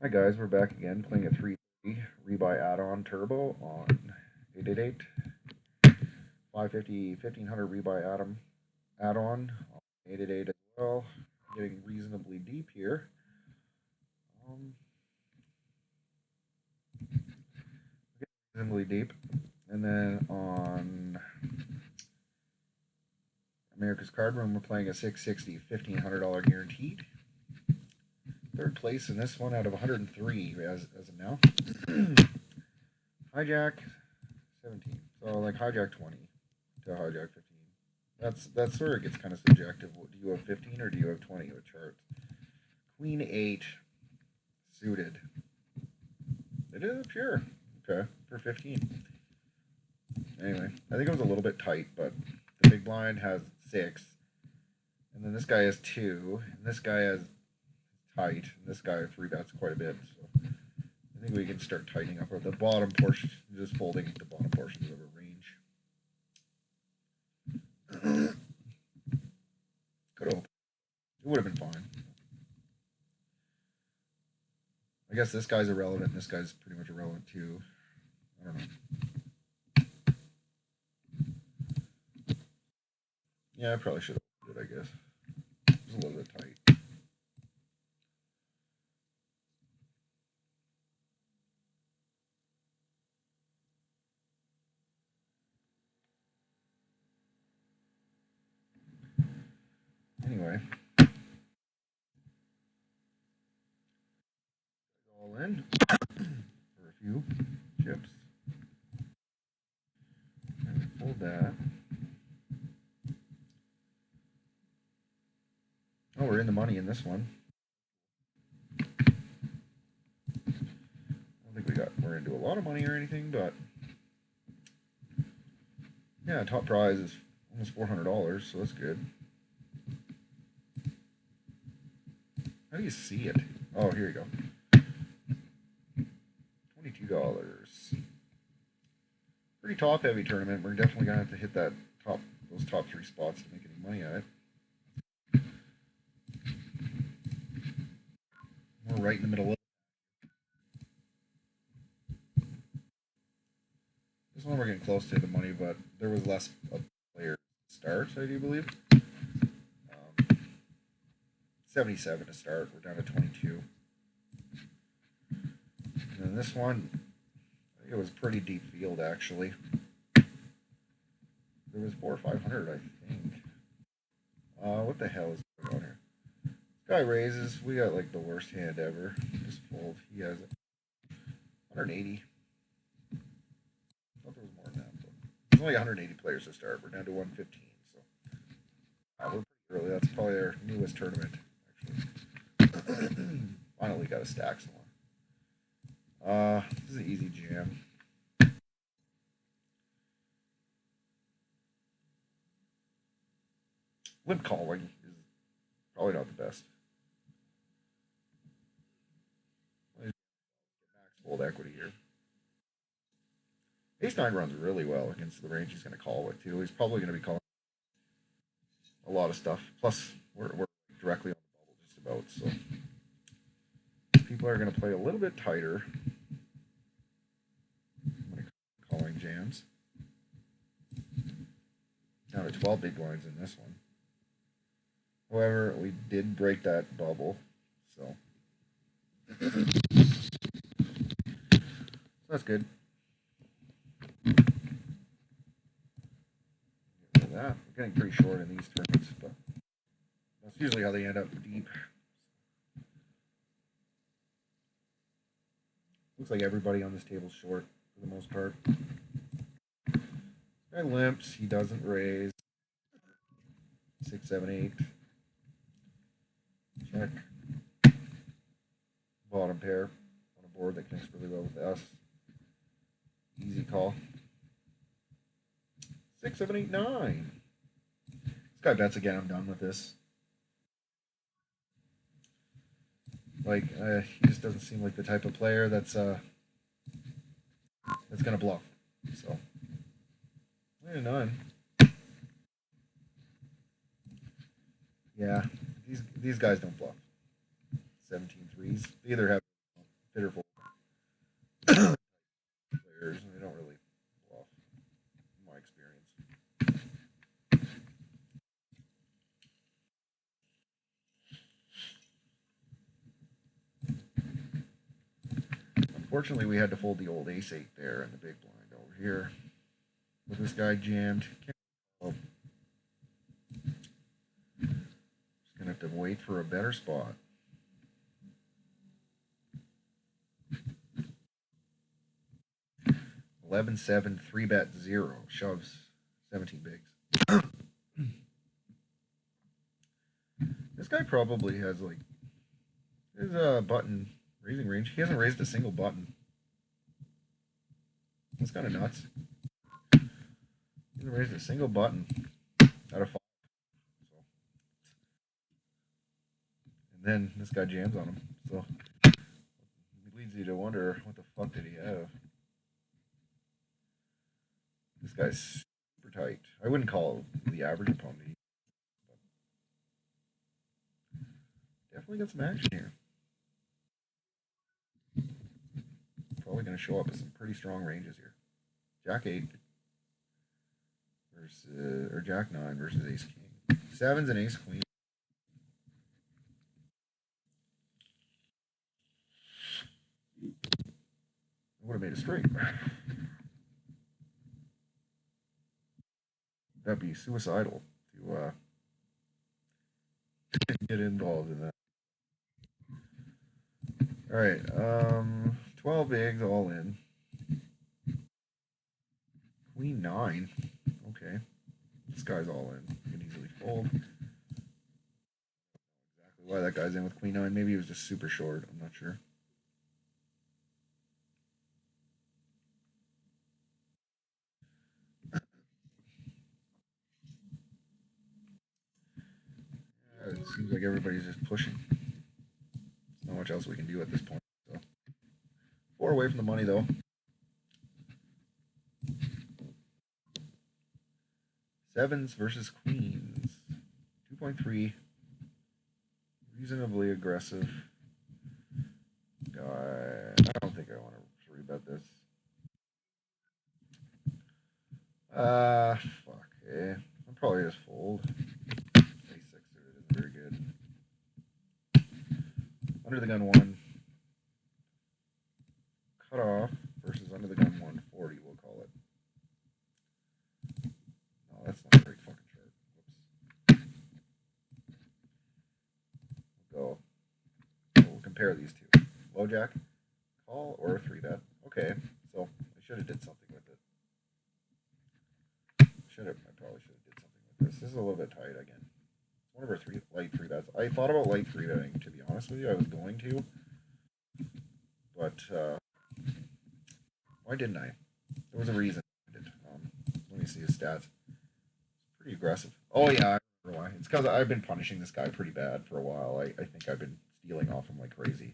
Hi guys, we're back again playing a 3 rebuy add-on turbo on 888 550 1500 rebuy add-on 888 as well. Getting reasonably deep here. Um, reasonably deep, and then on America's Card Room we're playing a 660 $1,500 guaranteed. Third place in this one out of 103 as of now. Hijack 17. So like hijack 20 to hijack 15. That's where it gets kind of subjective. Do you have 15 or do you have 20 with charts? Queen 8 suited. It is pure. Okay, for 15. Anyway, I think it was a little bit tight, but the big blind has 6. And then this guy has 2. And this guy has tight. And this guy 3 bets quite a bit. So I think we can start tightening up the bottom portion, just folding the bottom portions of a range. Could have. It would have been fine. I guess this guy's irrelevant. This guy's pretty much irrelevant too. I don't know. Yeah, I probably should have put it, I guess. It was a little bit tight. Anyway. All in for a few chips. And fold that. Oh, we're in the money in this one. I don't think we're into a lot of money or anything, but yeah, top prize is almost $400, so that's good. How do you see it? Oh, here you go. $22. Pretty top heavy tournament. We're definitely gonna have to hit those top 3 spots to make any money at it. We're right in the middle of this one. We're getting close to the money, but there was less players to start, I do believe. 77 to start. We're down to 22. And then this one, I think it was pretty deep field actually. There was 400 or 500, I think. What the hell is going on here? This guy raises. We got like the worst hand ever. Just fold. He has 180. I thought there was more than that, but there's only 180 players to start. We're down to 115, so we're pretty early. That's probably our newest tournament, actually. Finally got a stack somewhere. This is an easy jam. Limp calling is probably not the best. Max fold equity here. Ace 9 runs really well against the range he's going to call with, too. He's probably going to be calling a lot of stuff. Plus, we're directly on the bubble just about, so people are going to play a little bit tighter when it comes to calling jams. Down to 12 big blinds in this one. However, we did break that bubble, so that's good. That. We're getting pretty short in these tournaments, but that's usually how they end up deep. Looks like everybody on this table's short for the most part. Guy limps, he doesn't raise. 6, 7, 8. Check. Bottom pair on a board that connects really well with us. Easy call. 6, 7, 8, 9. This guy bets again. I'm done with this. Like, he just doesn't seem like the type of player that's gonna bluff. So, 9. Yeah, these guys don't bluff. 17 threes. They either have fitter for players, and they don't really bluff, in my experience. Unfortunately, we had to fold the old ace-8 there in the big blind over here. With this guy jammed. Just gonna have to wait for a better spot. 11-7, 3-bet 0. Shoves 17 bigs. This guy probably has like his button raising range. He hasn't raised a single button. That's kind of nuts. He hasn't raised a single button out of 5. So. And then this guy jams on him. So it leads you to wonder, what the fuck did he have? This guy's super tight. I wouldn't call the average opponent. Definitely got some action here. Probably going to show up with some pretty strong ranges here. Jack 8 versus, or Jack 9 versus Ace King. 7's and Ace Queen. I would have made a straight. That'd be suicidal to get involved in that. All right, 12 bigs all in. Queen 9. Okay, this guy's all in. You can easily fold. Exactly why that guy's in with Queen 9. Maybe he was just super short. I'm not sure. It seems like everybody's just pushing. There's not much else we can do at this point. So 4 away from the money though. 7s versus queens. 2.3. Reasonably aggressive guy. I don't think I want to rebet this. Fuck. Eh. I'll probably just fold. Ace 6 suited isn't very good. Under the gun 1. Cut off versus under the gun 140, we'll call it. No, that's not a great fucking chart. Whoops. We'll go. We'll compare these two. Low jack, call, or 3-bet. Okay, so I should have did something with it. I probably should have did something with this. This is a little bit tight again. It's one of our light 3-bets. I thought about light 3-betting, to be honest with you. I was going to. But, why didn't I? There was a reason I did. Let me see his stats. It's pretty aggressive. Oh, yeah, I remember why. It's because I've been punishing this guy pretty bad for a while. I think I've been stealing off him like crazy.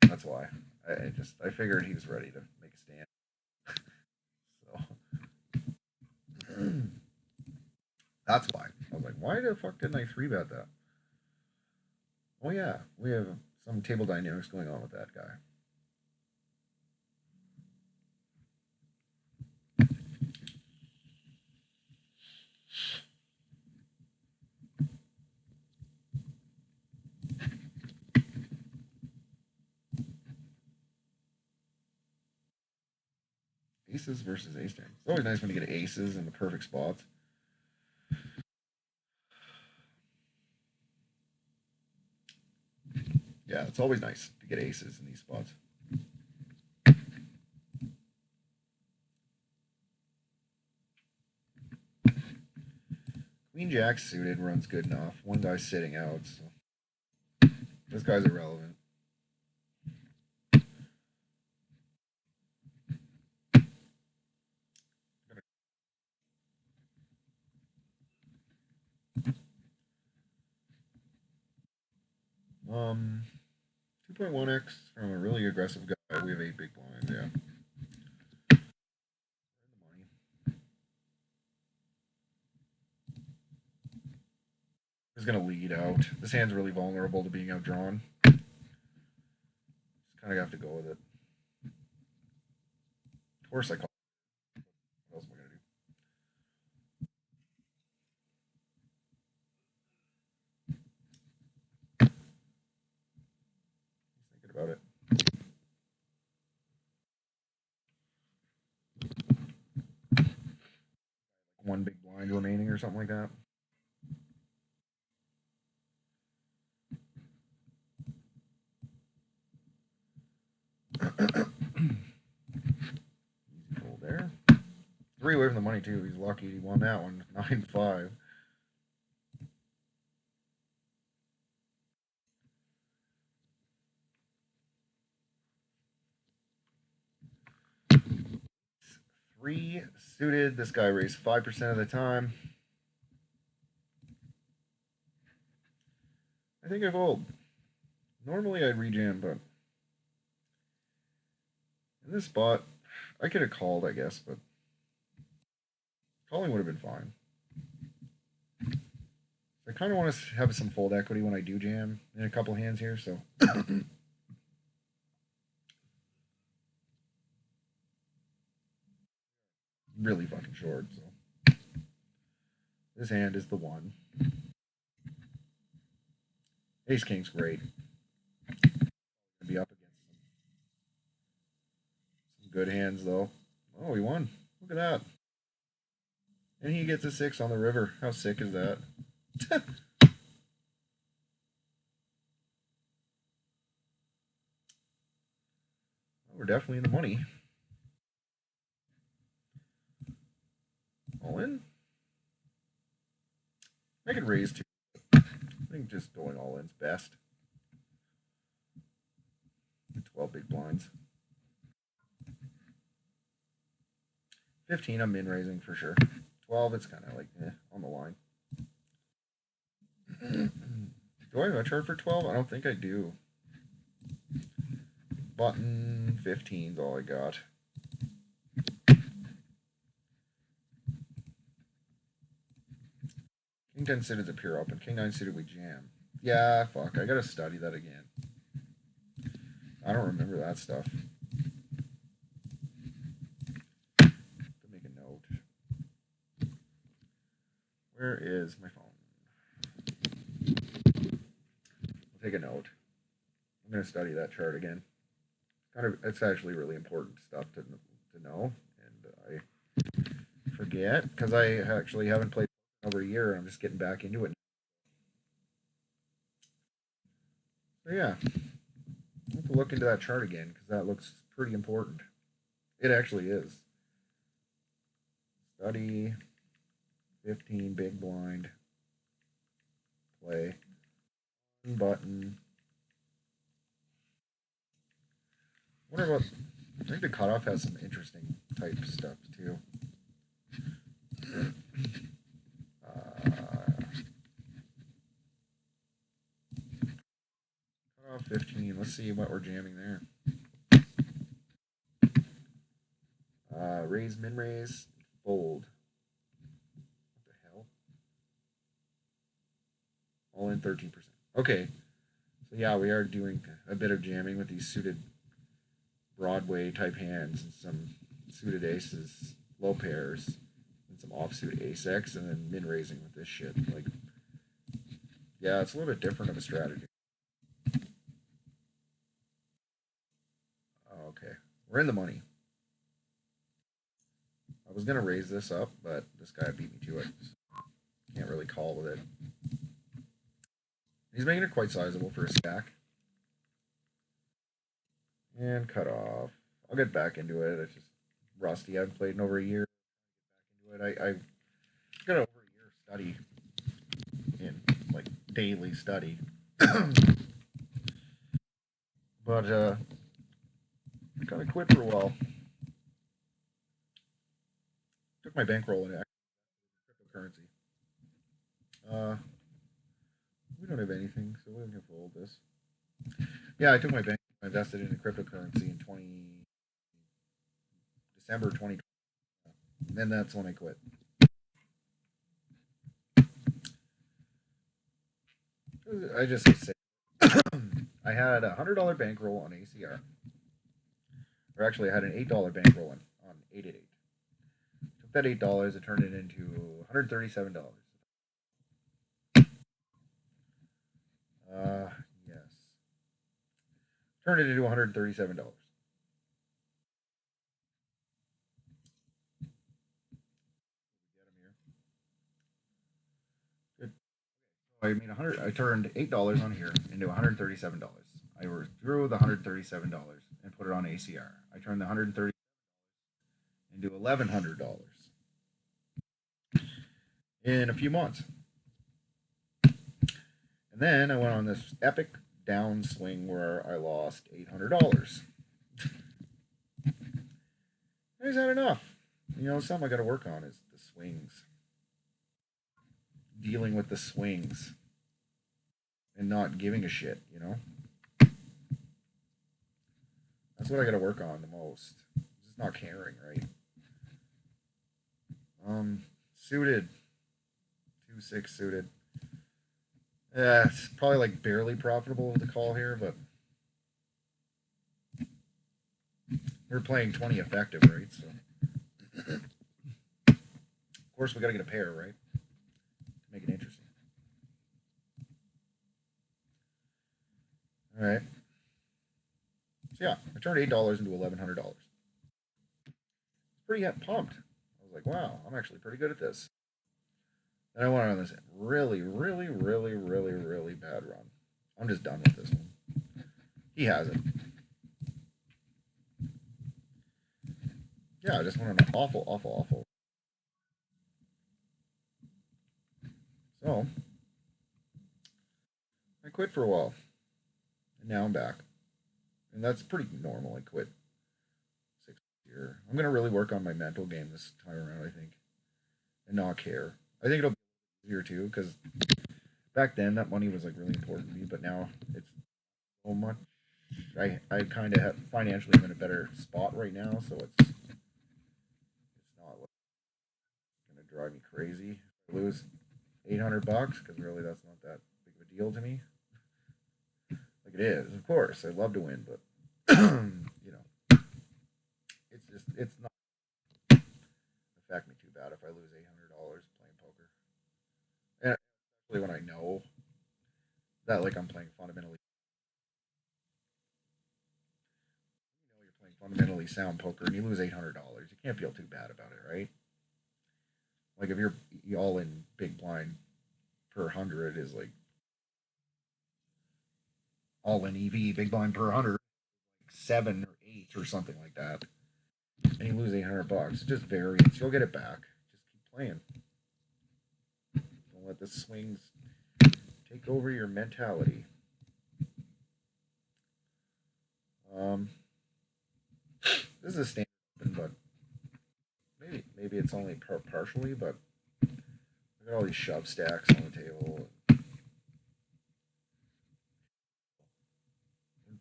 That's why. I figured he was ready to make a stand. So that's why. I was like, why the fuck didn't I 3-bet that? Oh yeah, we have some table dynamics going on with that guy. Aces versus ace 10. It's always nice when you get aces in the perfect spots. Yeah, it's always nice to get aces in these spots. Queen Jack suited runs good enough. One guy's sitting out, so this guy's irrelevant. Um, 2.1x from a really aggressive guy. We have 8 big blinds, yeah. He's gonna lead out. This hand's really vulnerable to being outdrawn. It's kind of have to go with it. Of course, I call. What else am I gonna do? He's thinking about it. One big blind remaining or something like that. Easy fold there. 3 away from the money too. He's lucky he won that one. 9-5. Three suited. This guy raised 5% of the time. I think I fold. Normally I'd rejam, but in this spot, I could have called, I guess, but calling would have been fine. I kind of want to have some fold equity when I do jam in a couple hands here, so. Really fucking short, so. This hand is the one. Ace King's great. Be up against some good hands, though. Oh, he won. Look at that. And he gets a 6 on the river. How sick is that? We're definitely in the money. All in? I could raise too. I think just going all in's best. 12 big blinds. 15, I'm min raising for sure. 12, it's kind of like on the line. Do I have a chart for 12? I don't think I do. Button 15 is all I got. King 10 suited is a pure open. King 9 suited we jam. Yeah, fuck. I gotta study that again. I don't remember that stuff. To make a note. Where is my phone? I'll take a note. I'm gonna study that chart again. It's actually really important stuff to know, and I forget because I actually haven't played over a year, and I'm just getting back into it. So yeah, I'll have to look into that chart again because that looks pretty important. It actually is. Study 15 big blind. Play button. Wonder what. I think the cutoff has some interesting type stuff too. Cutoff 15. Let's see what we're jamming there. Raise, min raise, fold. What the hell? All in 13%. Okay. So yeah, we are doing a bit of jamming with these suited Broadway type hands and some suited aces, low pairs, and some offsuit ace X, and then min raising with this shit. Like, yeah, it's a little bit different of a strategy. Oh, okay, we're in the money. I was gonna raise this up, but this guy beat me to it. So can't really call with it. He's making it quite sizable for a stack. And cut off. I'll get back into it. It's just rusty. I haven't played in over a year. Get back into it. I got over a year study in like daily study. But I kind of quit for a while. Took my bankroll in cryptocurrency. We don't have anything, so we can fold this. Yeah, I took my bank. I invested in a cryptocurrency in December 2020. And then that's when I quit. I just say I had a $100 bankroll on ACR. Or actually, I had an $8 bankroll on 888. Took that $8, it turned it into $137. Yes. Turned it into $137. Get him here. Good. So I made 100. I turned $8 on here into $137. I withdrew the $137 and put it on ACR. I turned the 130 into $1,100 in a few months. And then I went on this epic downswing where I lost $800. I just had enough. You know, something I got to work on is the swings. Dealing with the swings and not giving a shit, you know? That's what I got to work on the most. Just not caring, right? Suited. 2-6 suited. Yeah, it's probably like barely profitable with the call here, but we're playing 20 effective, right? So, of course, we got to get a pair, right? To make it interesting. All right. So yeah, I turned $8 into $1,100. Pretty pumped. I was like, wow, I'm actually pretty good at this. Then I went on this really, really, really, really, really bad run. I'm just done with this one. He has it. Yeah, I just went on an awful, awful, awful. So, I quit for a while. And now I'm back. And that's pretty normal. I quit 6 years. I'm going to really work on my mental game this time around, I think. And not care. I think it'll be easier too, because back then that money was like really important to me, but now it's so much. I kind of have financially I'm in a better spot right now, so it's not like gonna drive me crazy. I lose $800 because really that's not that big of a deal to me. Like it is, of course. I love to win, but you know, it's not affect me too bad if I lose $800 playing poker. And especially when I know that like I'm playing fundamentally, you know, you're playing fundamentally sound poker and you lose $800, you can't feel too bad about it, right? Like if you're all in big blind per hundred is like all in EV big blind per hundred, like 7 or 8 or something like that, and you lose $800. It's just variance. You'll get it back. Just keep playing. Don't let the swings take over your mentality. Um, this is a standard open, but maybe it's only partially, but look at all these shove stacks on the table.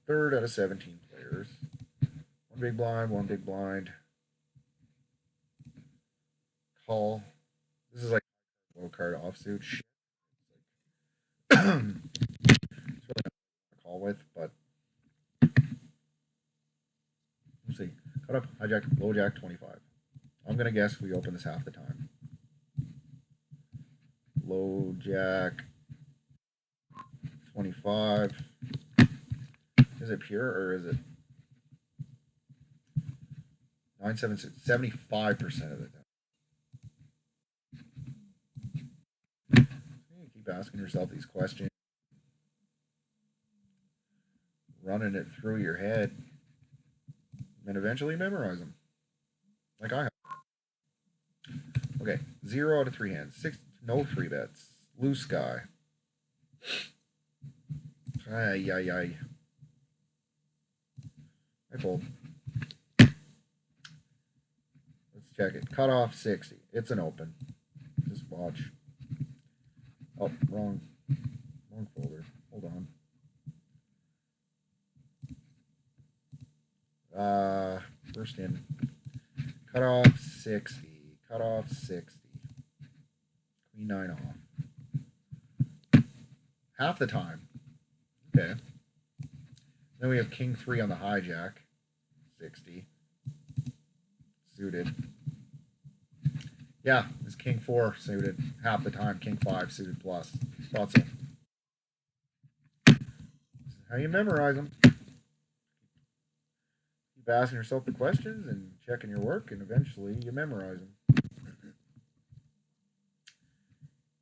Third out of 17 players. One big blind, one big blind. Call. This is like low card offsuit shit. It's really not to call with, but we'll see. Cut up, hijack, low jack, 25. I'm gonna guess we open this half the time. Low jack, 25. Is it pure or is it 75% of the time? You keep asking yourself these questions, running it through your head, and eventually memorize them, like I have. Okay, 0 out of 3 hands, 6, no 3 bets, loose guy. Ay, ay, ay. I fold. Let's check it. Cut off 60. It's an open. Just watch. Oh, wrong folder. Hold on. First in. Cut off 60. Cut off 60. Queen 9 off. Half the time. Okay. Then we have King 3 on the hijack. 60. Suited. Yeah, it's king 4 suited half the time. King 5 suited plus. Thought so. This is how you memorize them. Keep asking yourself the questions and checking your work, and eventually you memorize them.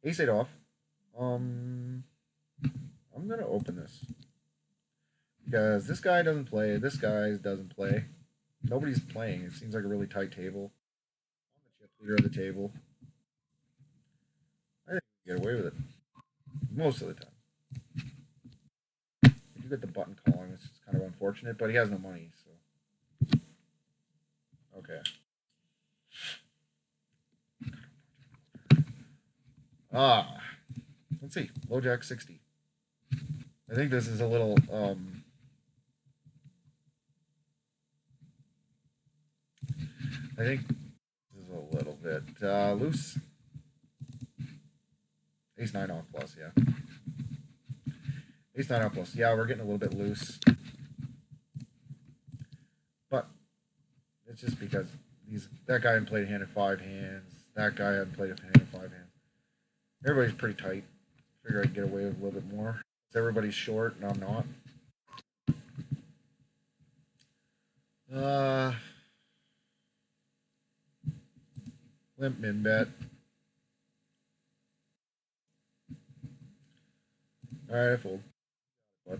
Ace 8 off. I'm gonna open this because this guy doesn't play. This guy doesn't play. Nobody's playing. It seems like a really tight table. I'm the chip leader of the table. I think we can get away with it most of the time. You do get the button calling, which is kind of unfortunate, but he has no money, so okay. Let's see. Low jack 60. I think this is a little I think this is a little bit loose. Ace 9 off plus, yeah. Ace 9 off plus. Yeah, we're getting a little bit loose. But it's just because that guy hadn't played a hand in 5 hands. That guy hadn't played a hand in 5 hands. Everybody's pretty tight. Figure I can get away with a little bit more. Everybody's short and I'm not. Limp min bet. Alright, I fold. What?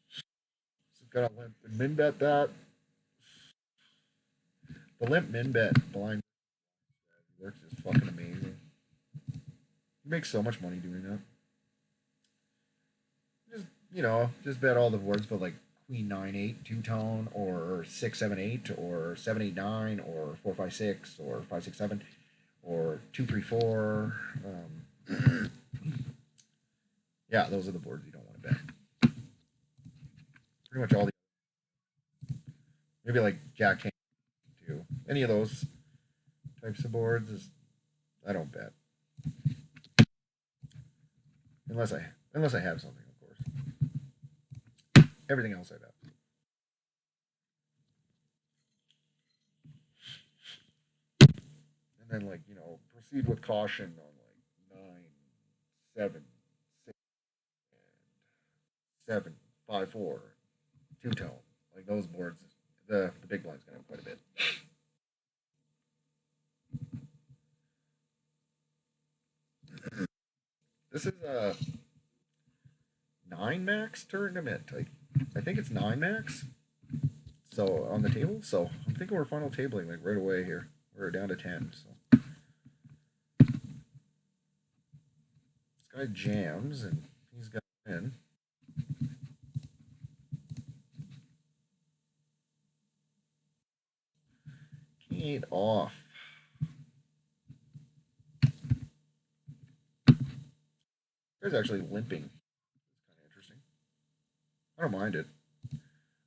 So got a limp and min bet that. The limp min bet blind works is fucking amazing. You make so much money doing that. Just bet all the boards, but like Queen 9-8 two-tone, or 6-7-8, or 7-8-9, or 4-5-6, or 5-6-7, or 2-3-4. Yeah, those are the boards you don't want to bet. Pretty much all the maybe like Jack 10 too. Any of those types of boards I don't bet unless I have something, of course. Everything else I bet. And then proceed with caution on 9, 7, 6, and 7, 5, 4, two-tone. Like those boards, the big blind's gonna have quite a bit. This is a 9 max tournament. I think it's 9 max. So on the table. So I'm thinking we're final tabling like right away here. We're down to 10. So this guy jams and he's got in. King 8 off. This guy's actually limping. It's kind of interesting. I don't mind it.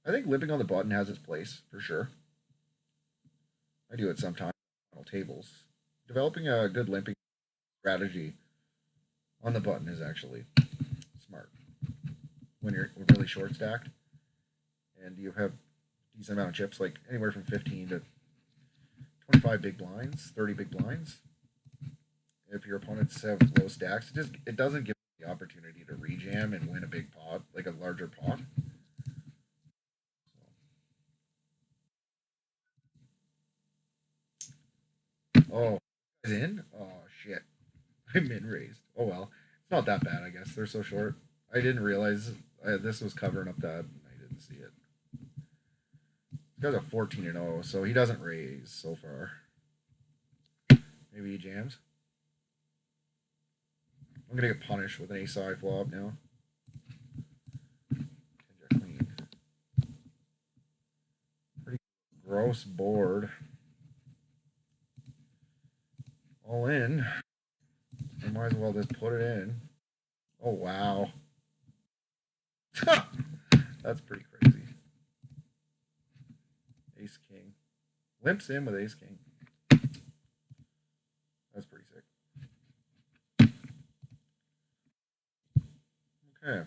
I think limping on the button has its place for sure. I do it sometimes on tables. Developing a good limping strategy on the button is actually smart when you're really short stacked and you have a decent amount of chips, like anywhere from 15 to 25 big blinds, 30 big blinds. If your opponents have low stacks, it doesn't give the opportunity to rejam and win a big pot, like a larger pot. Oh, is in? Oh shit! I min raised. Oh well, it's not that bad, I guess. They're so short. I didn't realize this was covering up that. I didn't see it. This guy's a 14-0, so he doesn't raise so far. Maybe he jams. I'm gonna get punished with an ace-high flop now. Queen. Pretty gross board. All in. I might as well just put it in. Oh wow. That's pretty crazy. Ace king. Limps in with ace king. That's pretty sick. Okay.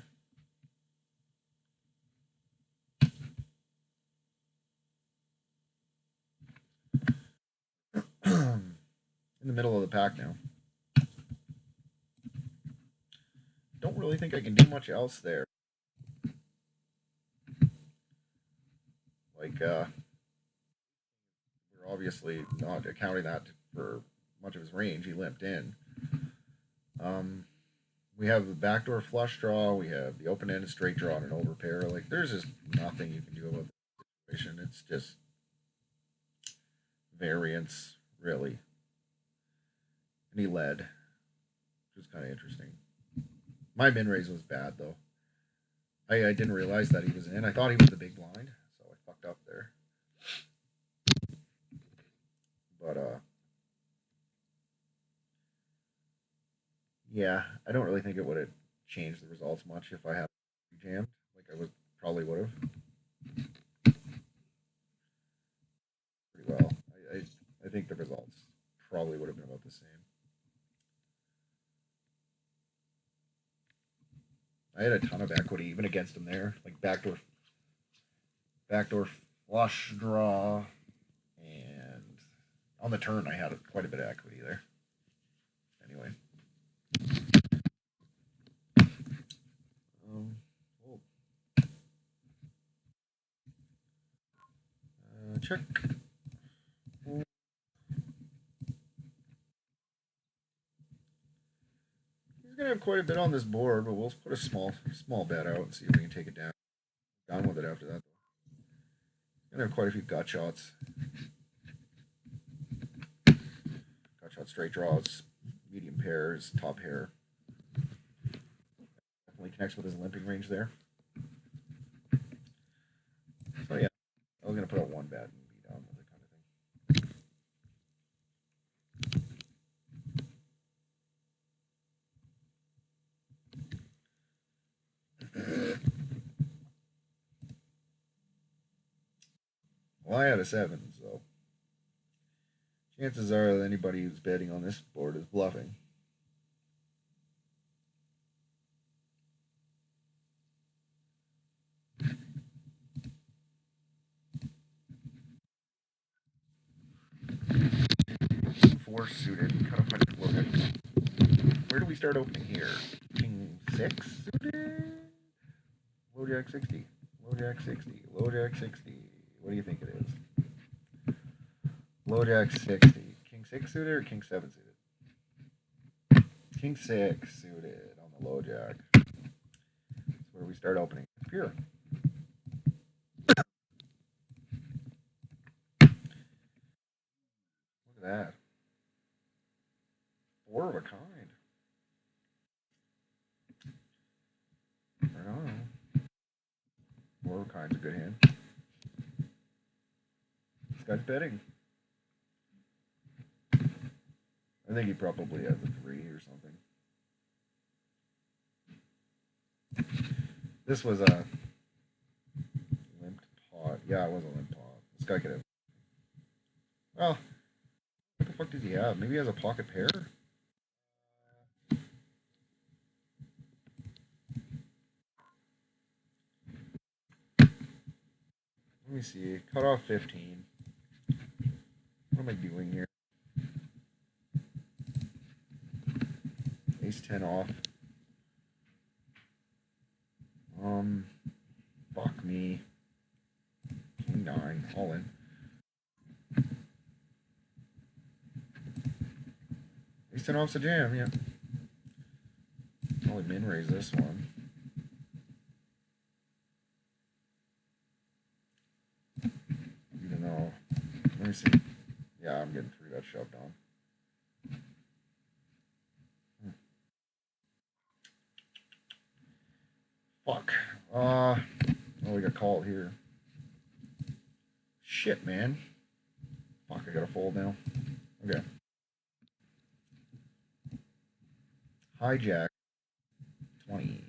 the middle of the pack now. Don't really think I can do much else there. Like, we're obviously not accounting that for much of his range. He limped in. We have the backdoor flush draw. We have the open-ended straight draw and an overpair. Like, there's just nothing you can do about the situation. It's just variance, really. And he led, which was kind of interesting. My min raise was bad, though. I didn't realize that he was in. I thought he was the big blind, so I fucked up there. But, yeah, I don't really think it would have changed the results much if I had jammed. Like I probably would have pretty well. I think the results probably would have been about the same. I had a ton of equity even against him there, like backdoor flush draw, and on the turn I had quite a bit of equity there. Anyway. Check. He's gonna have quite a bit on this board, but we'll put a small bet out and see if we can take it down. Done with it after that. He's gonna have quite a few gut shots. Gut shot straight draws, medium pairs, top pair. Definitely connects with his limping range there. So yeah, I was gonna put out one bet and be done with it, kind of thing. Well, I had a 7, so chances are that anybody who's betting on this board is bluffing. King 4 suited, cut off my look at. Where do we start opening here? King 6 suited? Low jack 60. Low jack 60. Low jack 60. What do you think it is? Low jack 60. King 6 suited or King 7 suited? King 6 suited on the low jack. That's where we start opening. It's pure. Look at that. 4 of a kind. Right on. 4 of a kind's a good hand. This guy's betting. I think he probably has a 3 or something. This was a limped pot. Yeah, it was a limped pot. This guy could have. Well, what the fuck does he have? Maybe he has a pocket pair? Let me see. Cut off 15. What am I doing here? Ace 10 off. Fuck me. King 9. All in. Ace 10 off's a jam, yeah. Probably min raise this one. Even though, let me see. Yeah, I'm getting 3 bet shoved on. Fuck. Oh, we got called here. Shit, man. Fuck, I gotta fold now. Okay. Hijack 20.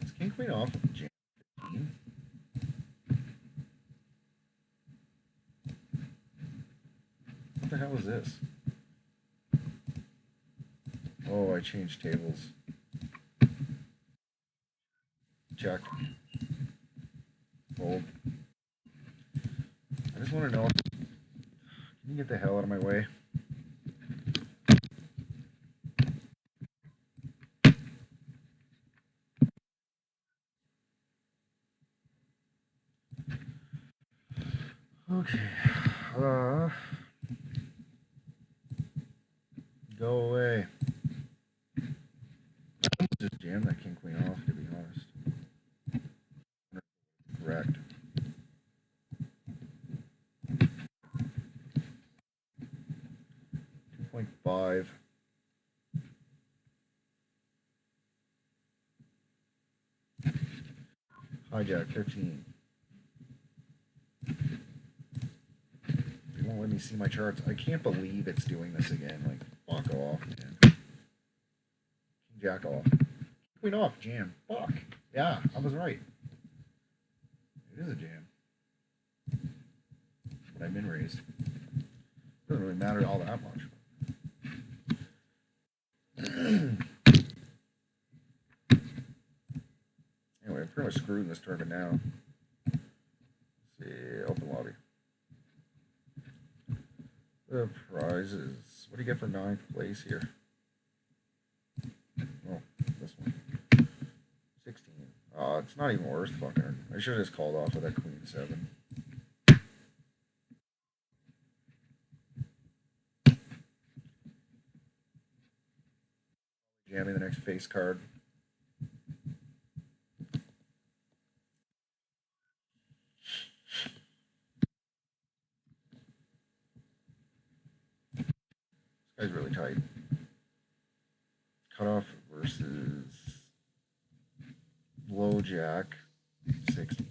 Is King Queen off with jam 15? What the hell is this? Oh, I changed tables. Check. Fold. I just want to know. get the hell out of my way? Okay. Go away. Just jam that king queen off, to be honest. Correct. 2.5. Hijack 15. They won't let me see my charts. I can't believe it's doing this again. Like, fuck off, man. King jack off. Queen off, jam. Fuck. Yeah, I was right. It is a jam. But I've been raised. Doesn't really matter all that much. Anyway, I'm pretty much screwed in this tournament now. Let's see, open lobby. The prizes. What do you get for 9th place here? Oh, this one. 16. Oh, it's not even worth fucking. I should have just called off with that queen 7. Jamming the next face card. This guy's really tight. Cutoff versus low jack 60.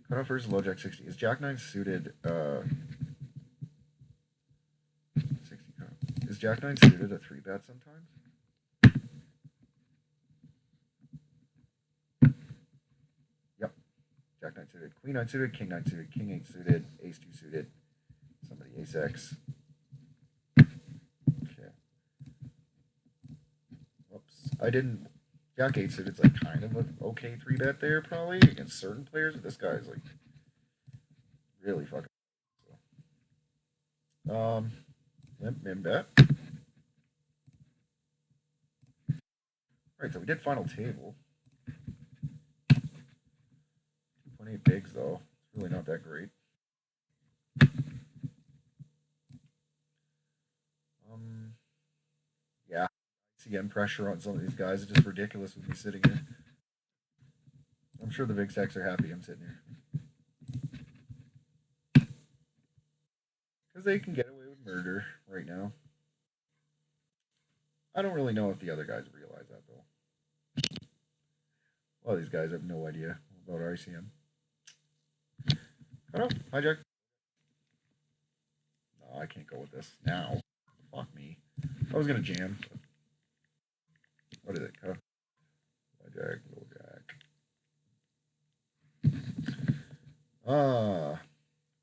Cutoff versus low jack 60. Is jack 9 suited 60 cutoff. Is jack 9 suited a 3-bet sometimes? Yep. Jack 9 suited, queen 9 suited, king 9 suited, king 8 suited, ace 2 suited, somebody ace X. Okay. Whoops. I didn't. Jack 8 suited is like kind of an okay 3-bet there, probably, against certain players, but this guy's like really fucking. So. Limp min bet. Alright, so we did final table. 2.8 bigs though. It's really not that great. Yeah. CM pressure on some of these guys is just ridiculous with me sitting here. I'm sure the big stacks are happy I'm sitting here. Because they can get away with murder right now. I don't really know if the other guys realize that though. A lot of these guys have no idea about ICM. Oh no, hijack. No, I can't go with this now. Fuck me. I was gonna jam. What is it? Hijack, low jack.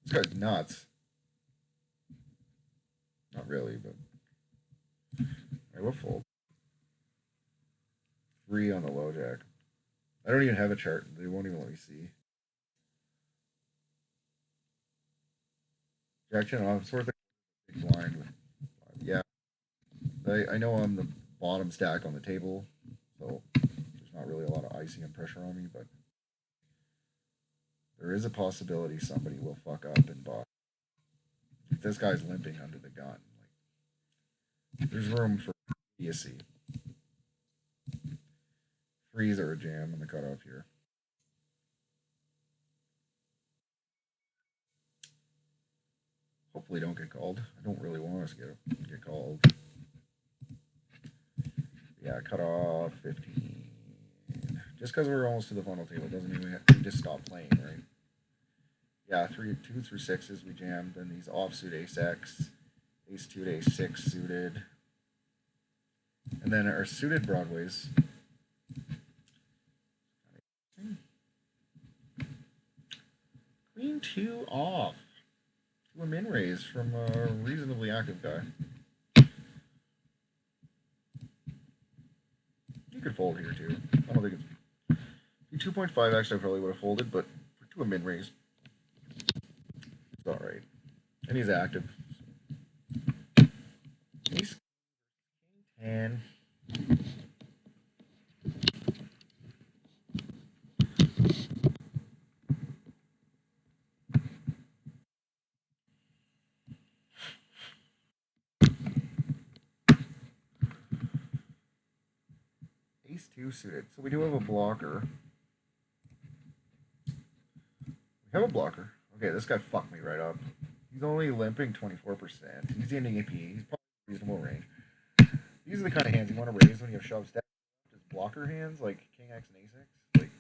This guy's nuts. Not really, but alright, we'll fold. 3 on the low jack. I don't even have a chart. They won't even let me see. Jack 10 off. It's worth a big blind. Yeah. I know I'm the bottom stack on the table, so there's not really a lot of ICM pressure on me, but there is a possibility somebody will fuck up and buy. If this guy's limping under the gun, like, there's room for idiocy. 3s are a jam on the cutoff here. Hopefully don't get called. I don't really want us to get called. Yeah, cut off 15. Just because we're almost to the final table doesn't mean we just stop playing, right? Yeah, 2 through 6s we jammed, and these offsuit ace X, ace 2 to ace 6 suited. And then our suited broadways. Queen 2 off. To a min raise from a reasonably active guy. You could fold here too. I don't think it's 2.5 actually I probably would have folded, but to a mid raise, it's all right. And he's active. He's 10. Ace 2 suited. So we do have a blocker. We have a blocker. Okay, this guy fucked me right up. He's only limping 24%. He's ending AP. He's probably reasonable range. These are the kind of hands you want to raise when you have shove step. Just blocker hands like King X and Ace X. Like,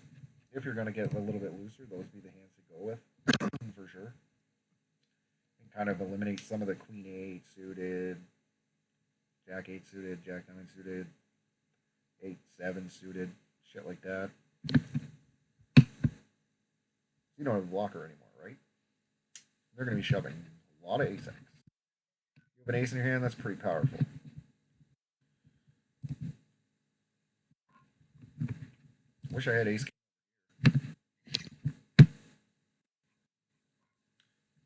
if you're going to get a little bit looser, those would be the hands to go with, for sure. And kind of eliminate some of the Queen 8 suited, Jack 8 suited, Jack 9 suited, 8-7 suited, shit like that. You don't have a blocker anymore, right? They're going to be shoving a lot of ace X. You have an ace in your hand, that's pretty powerful. Wish I had ace.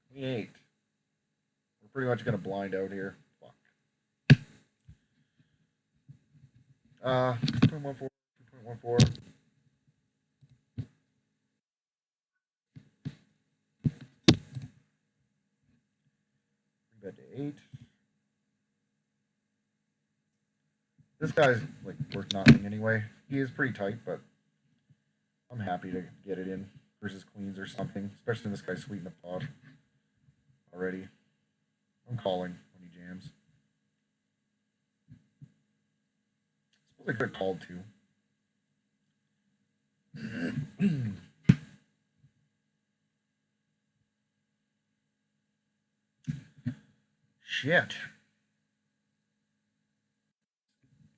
Queen 8. We're pretty much going to blind out here. Fuck. 2.14, 2.14. Bet to 8. This guy's like worth nothing anyway. He is pretty tight, but I'm happy to get it in versus queens or something, especially when this guy's sweet in the pot already. I'm calling when he jams. I suppose I could have called too. Shit.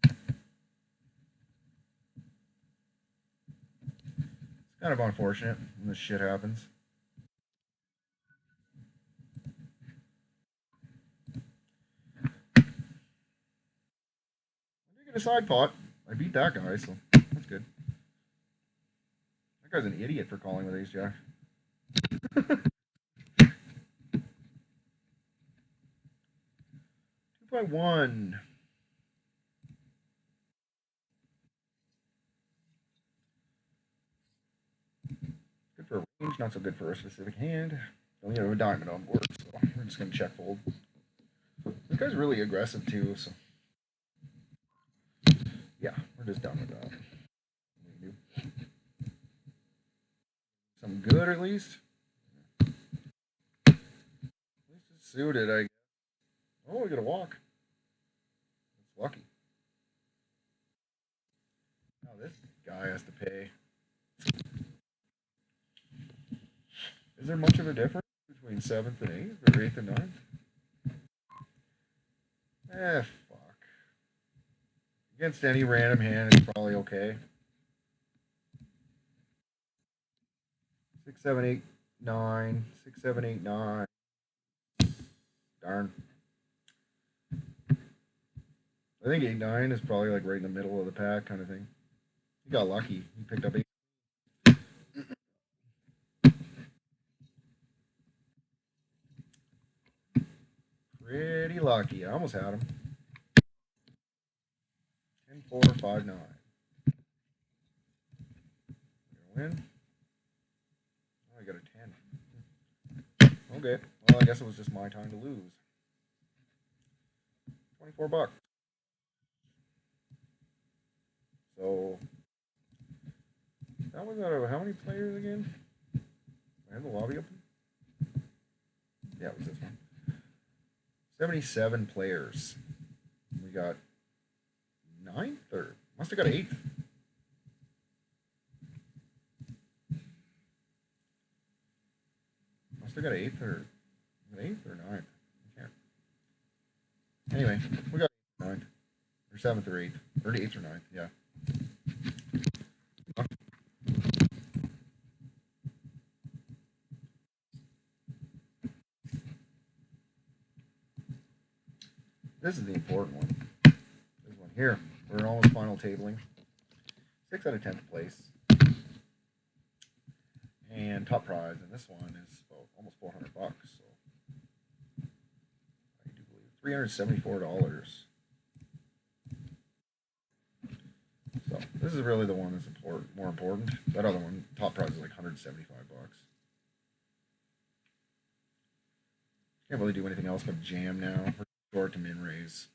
It's kind of unfortunate when this shit happens. I did get a side pot. I beat that guy, so that's good. That guy's an idiot for calling with ace jack. 2.1. Good for a range, not so good for a specific hand. Only have a diamond on board, so we're just gonna check fold. This guy's really aggressive too, so yeah, we're just done with that. Something good at least. At least it's suited, I guess. Oh, we got a walk. That's lucky. Now this guy has to pay. Is there much of a difference between 7th and 8th, or 8th and 9th? Fuck. Against any random hand, it's probably okay. 6, 7, 8, 9. 6, 7, 8, 9. Darn. I think 8, 9 is probably like right in the middle of the pack kind of thing. He got lucky. He picked up 8. Pretty lucky. I almost had him. 10, 4, 5, 9. Win. Oh, I got a 10. Okay. Well, I guess it was just my time to lose. $24. So that was out of how many players again? I have the lobby open. Yeah, it was this one. 77 players. We got 9th or must have got 8th. Must have got 8th or 8th or 9th. I can't. Anyway, we got 9th or 7th or 8th or 8th or 9th. Yeah. This is the important one. This one here. We're almost final tabling. 6 out of 10th place. And top prize, and this one is about almost $400. So I do believe $374. So this is really the one that's more important. That other one, top prize, is like $175. Can't really do anything else but jam now. We're short to min raise.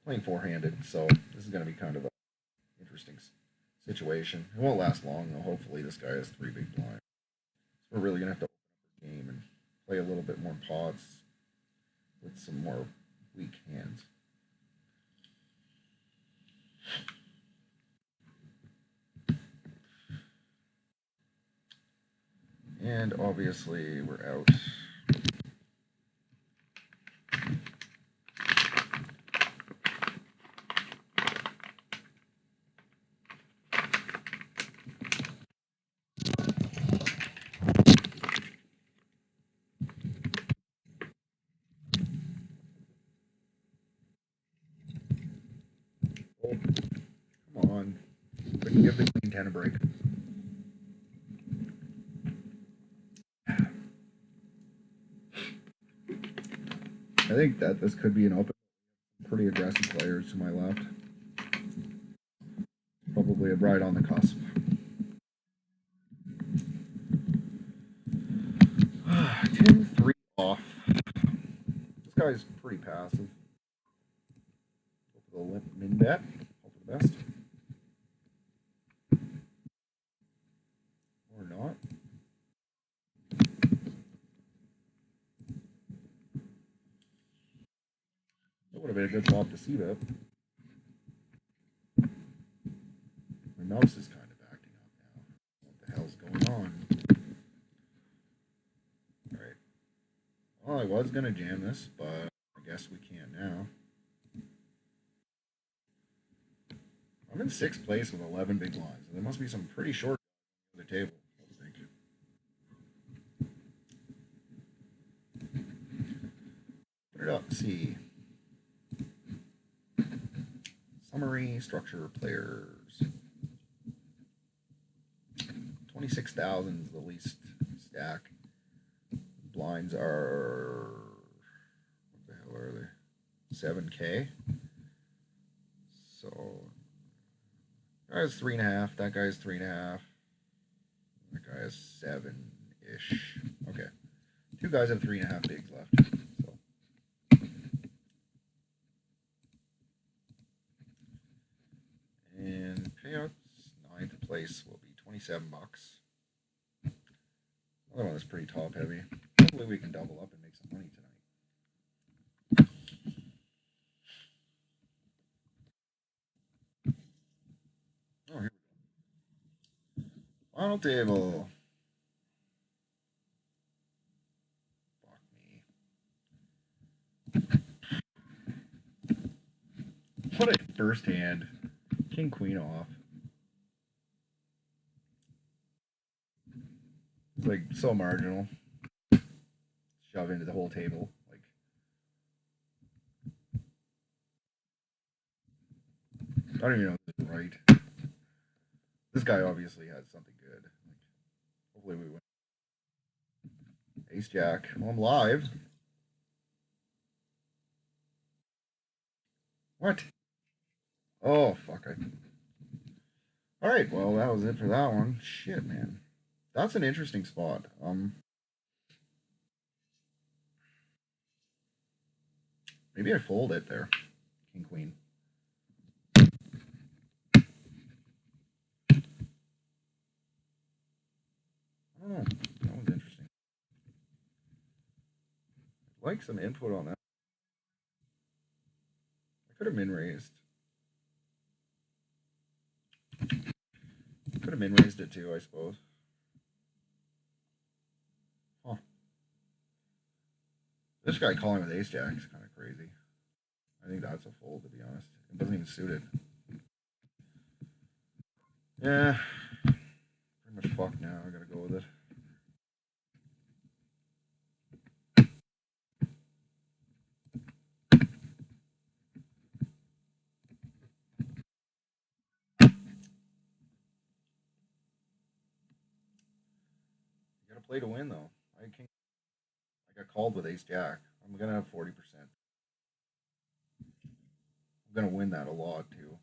Playing four-handed, so this is going to be kind of an interesting situation. It won't last long, though. Hopefully this guy has 3 big blinds. So we're really going to have to open up the game and play a little bit more pots with some more weak hands. And obviously we're out. Oh, come on. Couldn't give the queen 10 a break. I think that this could be an open. Pretty aggressive players to my left. Probably right on the cusp. 10-3 off. This guy's pretty passive. Go for the limp min bet. Hope for the best. Or not. That would have been a good flop to see that. My mouse is kind of acting up now. What the hell's going on? Alright. Well, I was going to jam this, but I guess we can't now. I'm in 6th place with 11 big blinds. There must be some pretty short on the table, I think. Put it up. Let's see. Summary, structure, players. 26,000 is the least stack. Blinds are, what the hell are they? 7K. So that guy's 3.5. That guy's 3.5. That guy has 7-ish. Okay. 2 guys have 3.5 bigs left. So. And payouts, 9th place will be $27. Another one that's pretty top heavy. Hopefully we can double up and make some money tonight. Oh, here we go. Final table. Fuck me. What a first hand. King queen off. It's like so marginal. Shove into the whole table. Like, I don't even know if this is right. This guy obviously has something good. Like, hopefully we win. Ace Jack. Well, I'm live. What? Oh, fuck. Alright, well, that was it for that one. Shit, man. That's an interesting spot. Maybe I fold it there. King, queen. I don't know. That one's interesting. I'd like some input on that. I could have min raised. Could have min raised it too, I suppose. Huh. This guy calling with ace jack is kind of crazy. I think that's a fold, to be honest. It doesn't even suit it. Yeah. Pretty much fucked now. I gotta go with it. play to win though. I got called with ace jack. I'm gonna have 40%. I'm gonna win that a lot too.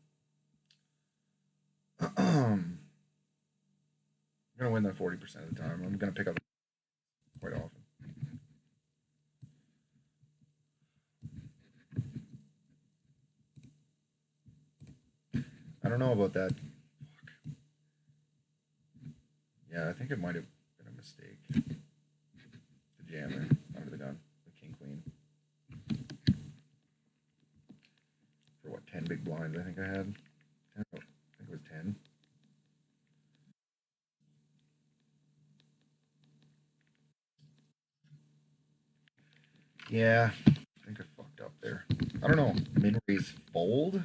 I'm gonna win that 40% of the time. I'm gonna pick up quite often. I don't know about that. Fuck. Yeah, I think it might have been a mistake to jam it under the gun. The king queen. For what, 10 big blinds I think I had? 10? I think it was 10. Yeah, I think I fucked up there. I don't know. Min raise fold?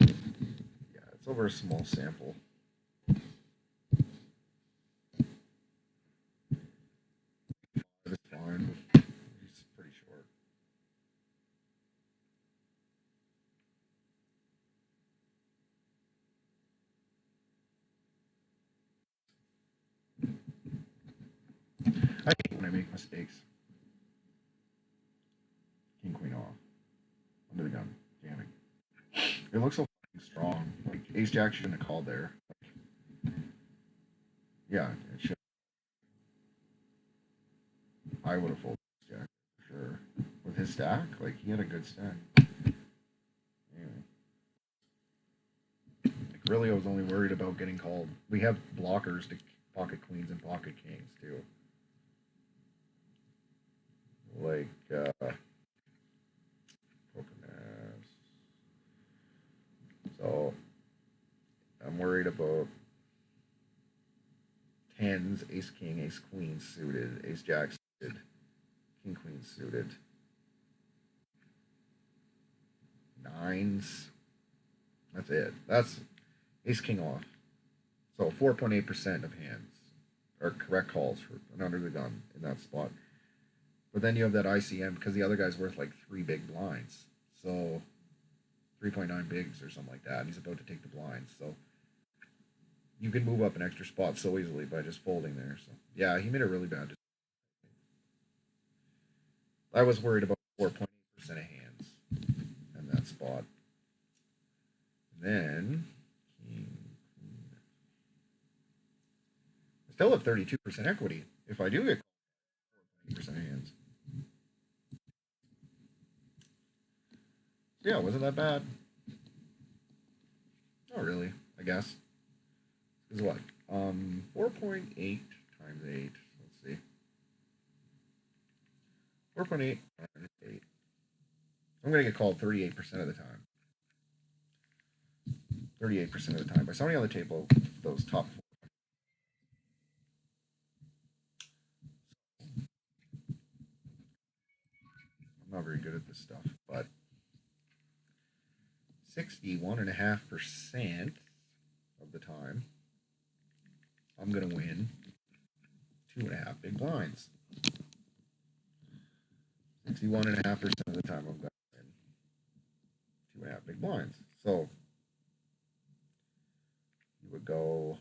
Yeah, it's over a small sample. It's fine. He's pretty short. I hate when I make mistakes. King queen off. Under the gun. Jamming. It looks so fucking strong. Like ace jack shouldn't have called there. Yeah, it should. I would have folded ace jack for sure. With his stack, like he had a good stack. Anyway. Like really, I was only worried about getting called. We have blockers to pocket queens and pocket kings too. Like Falconers. So I'm worried about tens, ace king, ace queen suited, ace jack suited, king queen suited, nines. That's it. That's ace king off. So 4.8% of hands are correct calls for an under the gun in that spot. But then you have that ICM because the other guy's worth like 3 big blinds. So 3.9 bigs or something like that. And he's about to take the blinds. So you can move up an extra spot so easily by just folding there. So yeah, he made a really bad decision. I was worried about 4.8% of hands in that spot. And then king, queen. I still have 32% equity if I do get 4.8% of hands. Yeah, wasn't that bad? Not really, I guess. Is what? 4.8 times 8. Let's see. 4.8 times 8. I'm going to get called 38% of the time. 38% of the time by somebody on the table, those top four. I'm not very good at this stuff, but 61.5% of the time, I'm going to win 2.5 big blinds. 61.5% of the time, I'm going to win 2.5 big blinds. So you would go,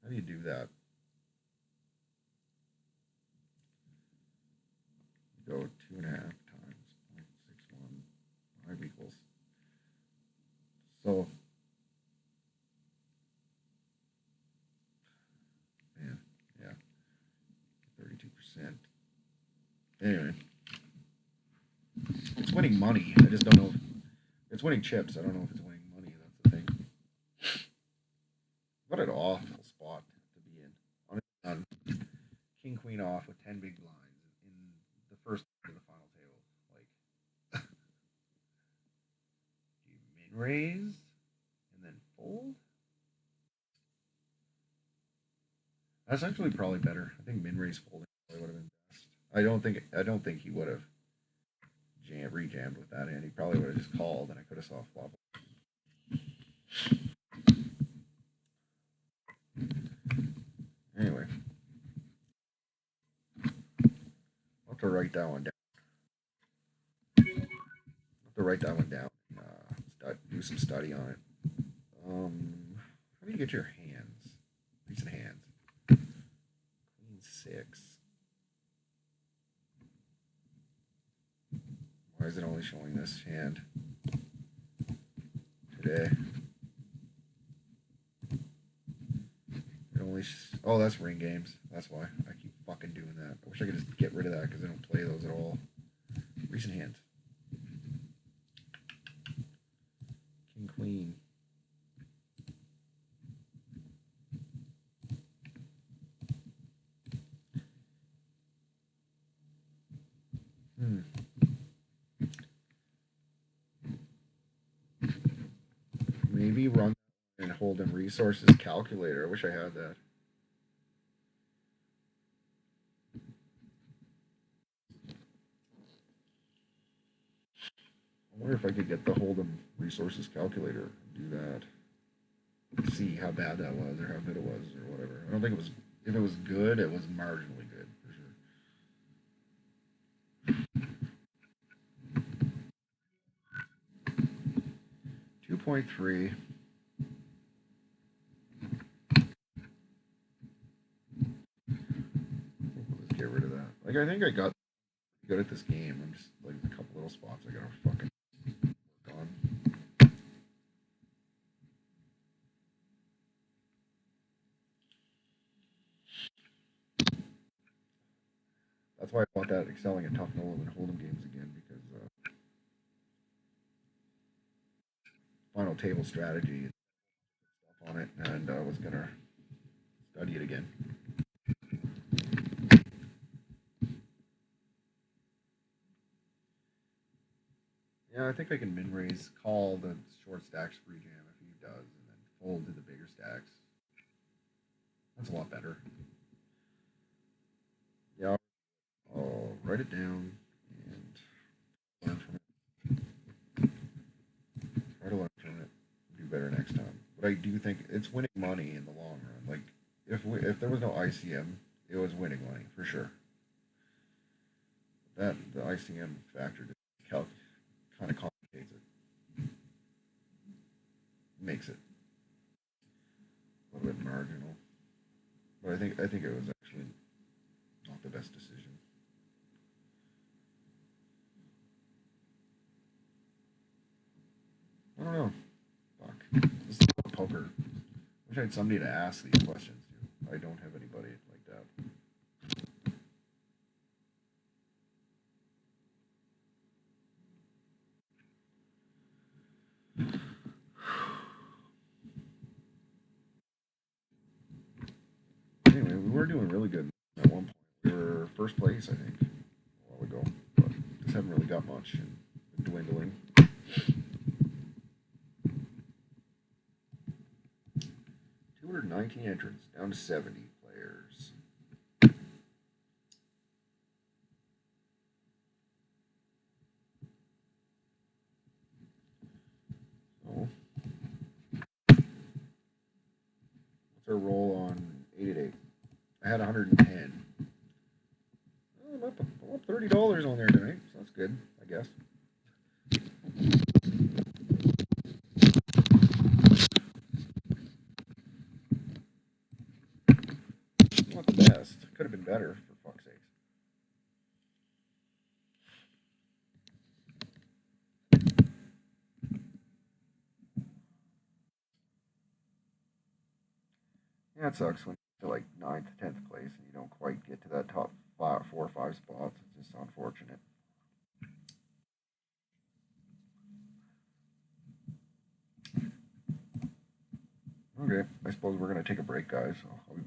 how do you do that? You go 2.5 times 0.615 equals. So, man, yeah, 32%. Anyway, it's winning money. I just don't know. It's winning chips. I don't know if it's winning money. That's the thing. What an awful spot to be in. On king queen off with 10 big blinds in the first of the final table. Like, do you min raise and then fold? That's actually probably better. I think min raise folding probably would have been best. I don't think he would have rejammed with that hand. He probably would have just called, and I could have soft flop. Anyway, I'll have to write that one down. I'll have to write that one down. Do some study on it. How do you get your hands? Recent hands. Queen 6. Why is it only showing this hand today? It only. Oh, that's ring games. That's why I keep fucking doing that. I wish I could just get rid of that because I don't play those at all. Recent hands. King Queen. Maybe run and hold in resources calculator. I wish I had that. I wonder if I could get the Hold'em resources calculator and do that. See how bad that was or how good it was or whatever. I don't think it was. If it was good, it was marginally good for sure. 2.3. Let's get rid of that. Like I think I got good at this game. I'm just like a couple little spots I gotta fucking work on. That's why I bought that excelling at Tough Nolan and Hold'em games again because final table strategy and stuff on it, and I was gonna study it again. Yeah, I think I can min raise, call the short stacks free jam if he does, and then fold to the bigger stacks. That's a lot better. Yeah, I'll write it down and learn from it. Try to learn from it. Do better next time. But I do think it's winning money in the long run. Like if there was no ICM, it was winning money for sure. That the ICM factor kind of complicates it, makes it a little bit marginal. But I think it was actually not the best decision. I don't know. Fuck. This is poker. I wish I had somebody to ask these questions to. I don't have anybody like that. Anyway, we were doing really good at one point. We were first place, I think, a while ago, but just haven't really got much and been dwindling. 219 entrants, down to 70 players. So, what's our roll on 888? I had 110. Oh, I'm up $30 on there tonight, so that's good, I guess. Not the best. Could have been better, for fuck's sakes. Yeah, it sucks when you're like 9th, 10th place and you don't quite get to that top 4 or 5 spots. It's just unfortunate. Okay, I suppose we're going to take a break, guys. So I'll be back.